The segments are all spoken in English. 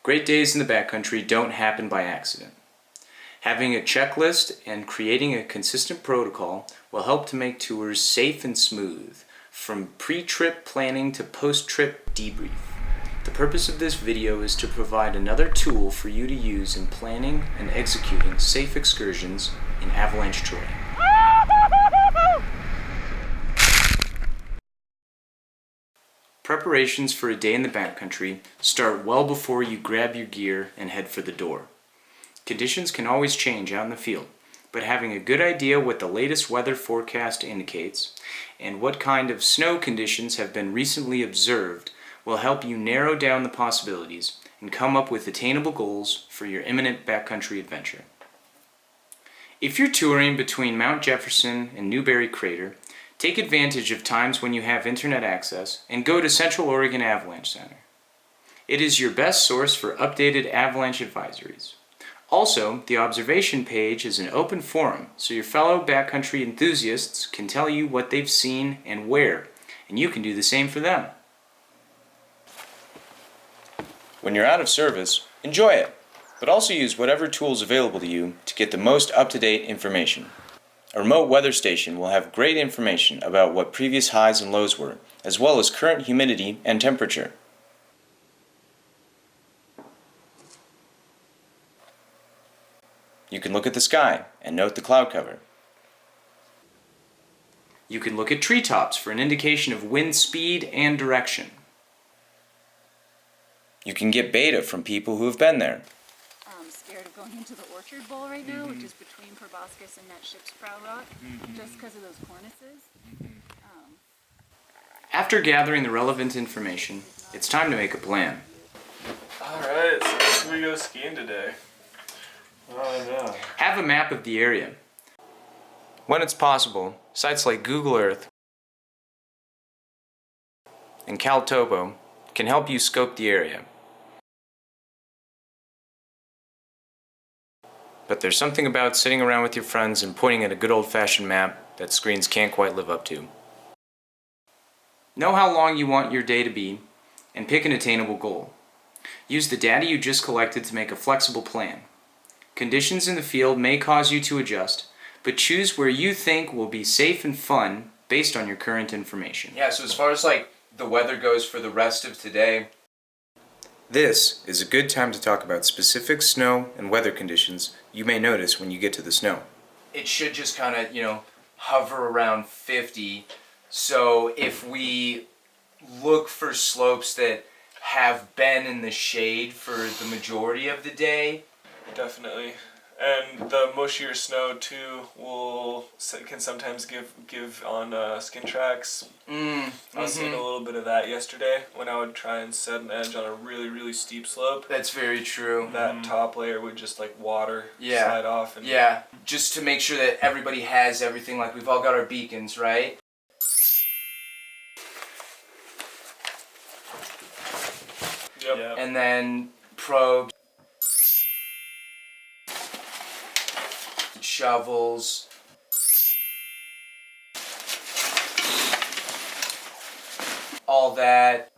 Great days in the backcountry don't happen by accident. Having a checklist and creating a consistent protocol will help to make tours safe and smooth, from pre-trip planning to post-trip debrief. The purpose of this video is to provide another tool for you to use in planning and executing safe excursions in avalanche terrain. Preparations for a day in the backcountry start well before you grab your gear and head for the door. Conditions can always change out in the field, but having a good idea what the latest weather forecast indicates and what kind of snow conditions have been recently observed will help you narrow down the possibilities and come up with attainable goals for your imminent backcountry adventure. If you're touring between Mount Jefferson and Newberry Crater, take advantage of times when you have internet access and go to Central Oregon Avalanche Center. It is your best source for updated avalanche advisories. Also, the observation page is an open forum, so your fellow backcountry enthusiasts can tell you what they've seen and where, and you can do the same for them. When you're out of service, enjoy it, but also use whatever tools available to you to get the most up-to-date information. A remote weather station will have great information about what previous highs and lows were, as well as current humidity and temperature. You can look at the sky and note the cloud cover. You can look at treetops for an indication of wind speed and direction. You can get beta from people who have been there. I'm scared of going into the Orchard Bowl right now, which is between Proboscis and that Ship's Prow Rock, just because of those cornices. After gathering the relevant information, it's time to make a plan. Alright, so where should we go skiing today? Oh no. Have a map of the area. When it's possible, sites like Google Earth and CalTopo can help you scope the area. But there's something about sitting around with your friends and pointing at a good old-fashioned map that screens can't quite live up to. Know how long you want your day to be and pick an attainable goal. Use the data you just collected to make a flexible plan. Conditions in the field may cause you to adjust, but choose where you think will be safe and fun based on your current information. Yeah, so as far as the weather goes for the rest of today, this is a good time to talk about specific snow and weather conditions you may notice when you get to the snow. It should just kind of, hover around 50. So if we look for slopes that have been in the shade for the majority of the day. Definitely. And the mushier snow too can sometimes give on skin tracks. I was seeing a little bit of that yesterday when I would try and set an edge on a really, really steep slope. That's very true. That top layer would just water slide off. And just to make sure that everybody has everything, we've all got our beacons, right? Yep. And then probes. Shovels, all that.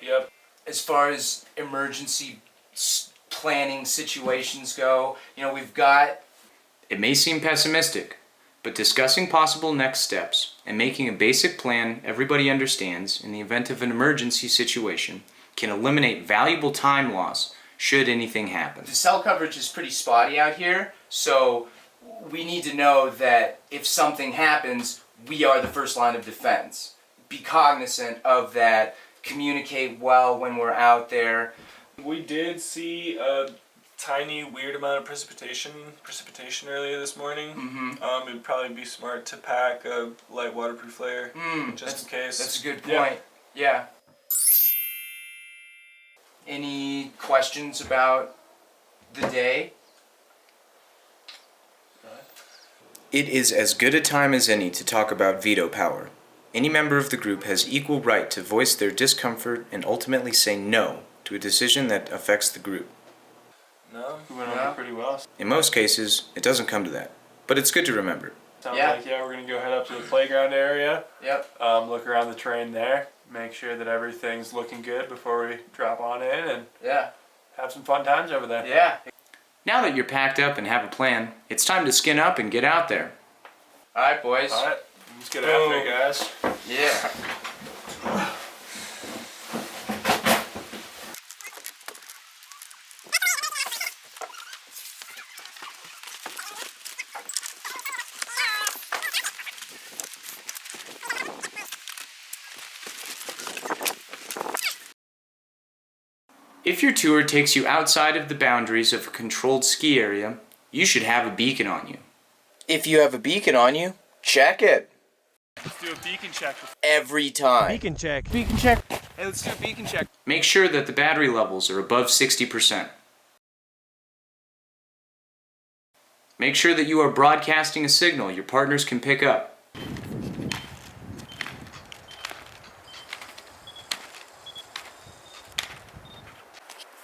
Yep. As far as emergency planning situations go, we've got... It may seem pessimistic, but discussing possible next steps and making a basic plan everybody understands in the event of an emergency situation can eliminate valuable time loss should anything happen. The cell coverage is pretty spotty out here, so we need to know that if something happens, we are the first line of defense. Be cognizant of that, communicate well when we're out there. We did see a tiny weird amount of precipitation earlier this morning. It'd probably be smart to pack a light waterproof layer just in case. That's a good point. Yeah. Any questions about the day? It is as good a time as any to talk about veto power. Any member of the group has equal right to voice their discomfort and ultimately say no to a decision that affects the group. No, we went over pretty well. In most cases, it doesn't come to that, but it's good to remember. Sounds like, we're going to go head up to the playground area. Yep. Look around the terrain there. make sure that everything's looking good before we drop on in and Yeah. have some fun times over there. Yeah. Now that you're packed up and have a plan, it's time to skin up and get out there. Alright, boys. Alright, let's get after it, guys. Yeah. If your tour takes you outside of the boundaries of a controlled ski area, you should have a beacon on you. If you have a beacon on you, check it. Let's do a beacon check. Every time. Beacon check. Beacon check. Hey, let's do a beacon check. Make sure that the battery levels are above 60%. Make sure that you are broadcasting a signal your partners can pick up. I'm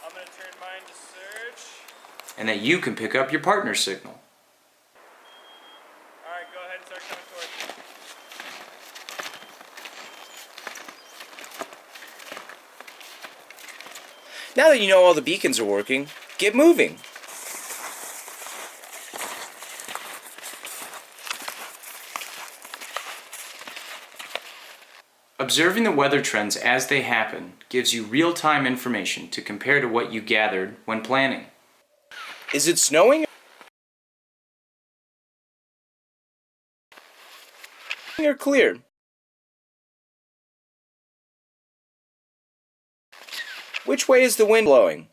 gonna turn mine to search. And that you can pick up your partner's signal. Alright, go ahead and start coming towards me. Now that you know all the beacons are working, get moving. Observing the weather trends as they happen gives you real-time information to compare to what you gathered when planning. Is it snowing or clear? Which way is the wind blowing?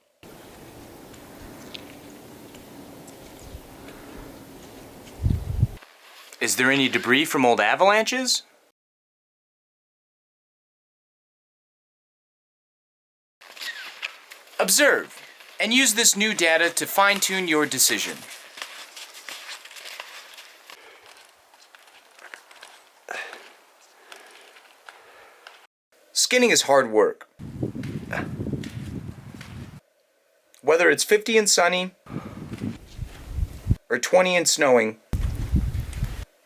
Is there any debris from old avalanches? Observe and use this new data to fine-tune your decision. Skinning is hard work. Whether it's 50 and sunny or 20 and snowing,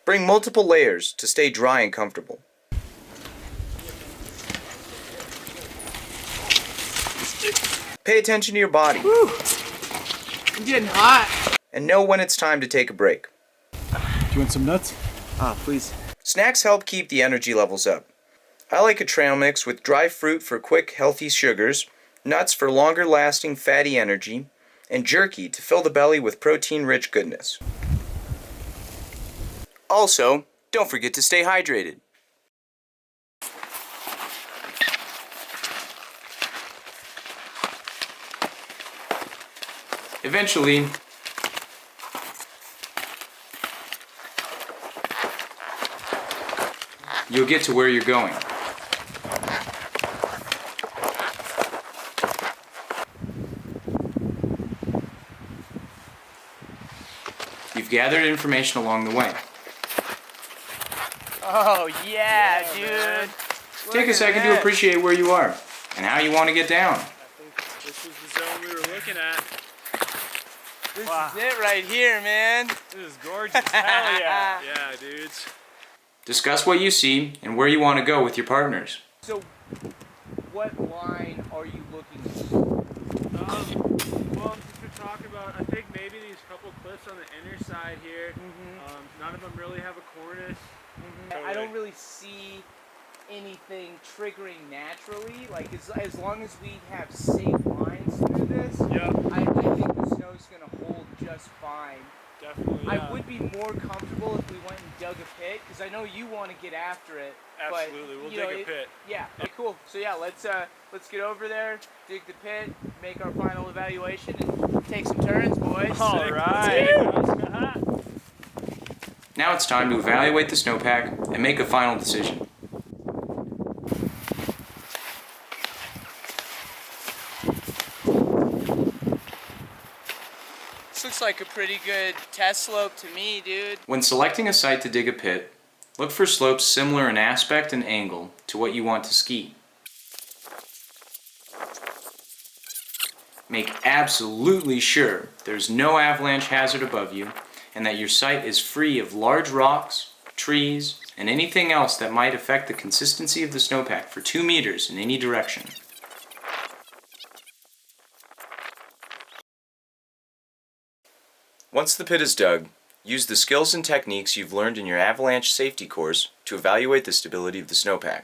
bring multiple layers to stay dry and comfortable. Pay attention to your body. Whew. I'm getting hot. And know when it's time to take a break. Do you want some nuts? Ah, please. Snacks help keep the energy levels up. I like a trail mix with dry fruit for quick, healthy sugars, nuts for longer lasting fatty energy, and jerky to fill the belly with protein-rich goodness. Also, don't forget to stay hydrated. Eventually, you'll get to where you're going. You've gathered information along the way. Oh, yeah, dude. Take a second to appreciate where you are and how you want to get down. I think this was the zone we were looking at. This is it right here, man. This is gorgeous. Hell yeah. Yeah, dudes. Discuss what you see and where you want to go with your partners. So, what line are you looking at? Well, since we're talking about, I think maybe these couple cliffs on the inner side here. None of them really have a cornice. I don't really see anything triggering naturally. Like, as long as we have safe lines through this, I think the snow's going to hold just fine. Definitely. I would be more comfortable if we went and dug a pit, because I know you want to get after it. Absolutely, we'll dig a pit. Yeah, okay, cool. So yeah, let's get over there, dig the pit, make our final evaluation, and take some turns, boys. All right. Now it's time to evaluate the snowpack and make a final decision. This looks like a pretty good test slope to me, dude. When selecting a site to dig a pit, look for slopes similar in aspect and angle to what you want to ski. Make absolutely sure there's no avalanche hazard above you and that your site is free of large rocks, trees, and anything else that might affect the consistency of the snowpack for 2 meters in any direction. Once the pit is dug, use the skills and techniques you've learned in your Avalanche safety course to evaluate the stability of the snowpack.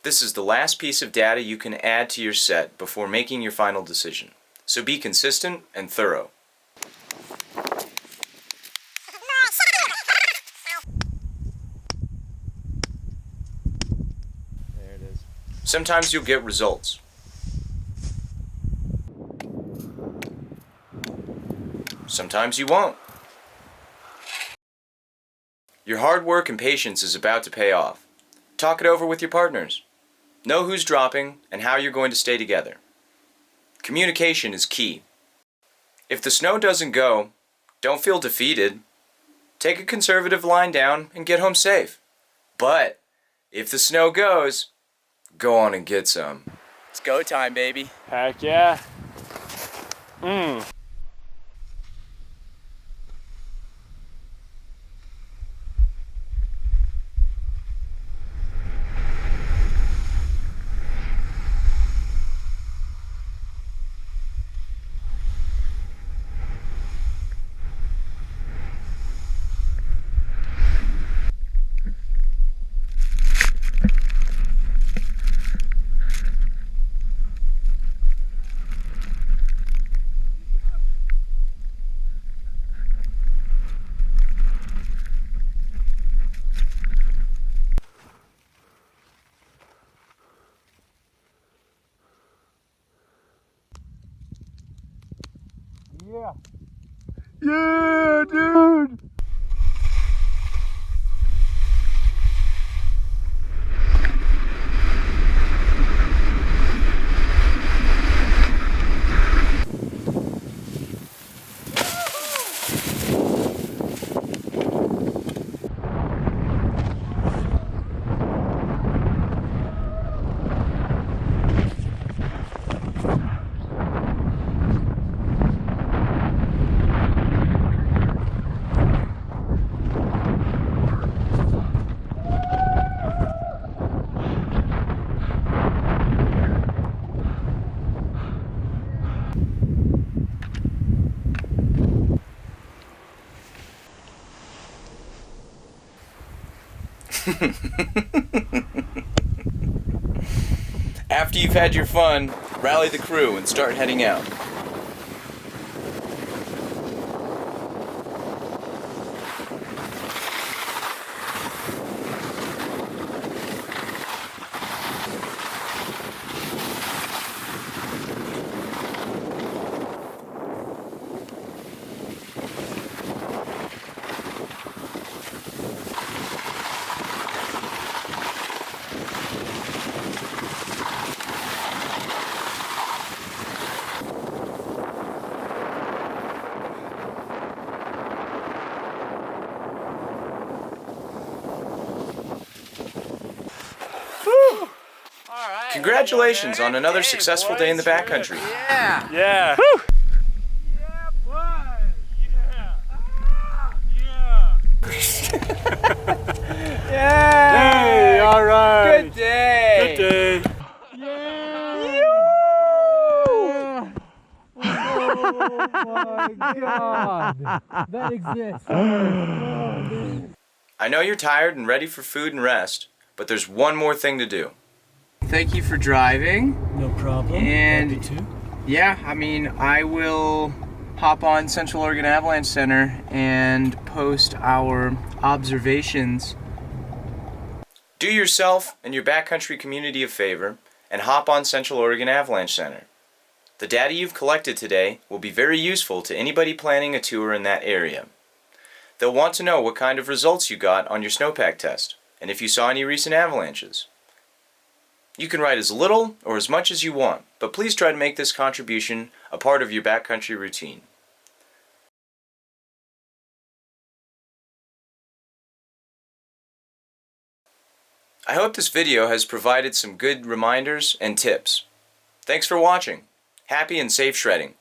This is the last piece of data you can add to your set before making your final decision, so be consistent and thorough. There it is. Sometimes you'll get results. Sometimes you won't. Your hard work and patience is about to pay off. Talk it over with your partners. Know who's dropping and how you're going to stay together. Communication is key. If the snow doesn't go, don't feel defeated. Take a conservative line down and get home safe. But if the snow goes, go on and get some. It's go time, baby. Heck yeah. Yeah. Yeah, dude! After you've had your fun, rally the crew and start heading out. Congratulations on another successful day in the backcountry. Yeah. Yeah. Yeah, bud. Yeah. Yeah. Hey, all right. Good day. Good day. Oh my God. That exists. I know you're tired and ready for food and rest, but there's one more thing to do. Thank you for driving. No problem. And Happy to. yeah, I mean, I will hop on Central Oregon Avalanche Center and post our observations. Do yourself and your backcountry community a favor and hop on Central Oregon Avalanche Center. The data you've collected today will be very useful to anybody planning a tour in that area. They'll want to know what kind of results you got on your snowpack test and if you saw any recent avalanches. You can write as little or as much as you want, but please try to make this contribution a part of your backcountry routine. I hope this video has provided some good reminders and tips. Thanks for watching. Happy and safe shredding.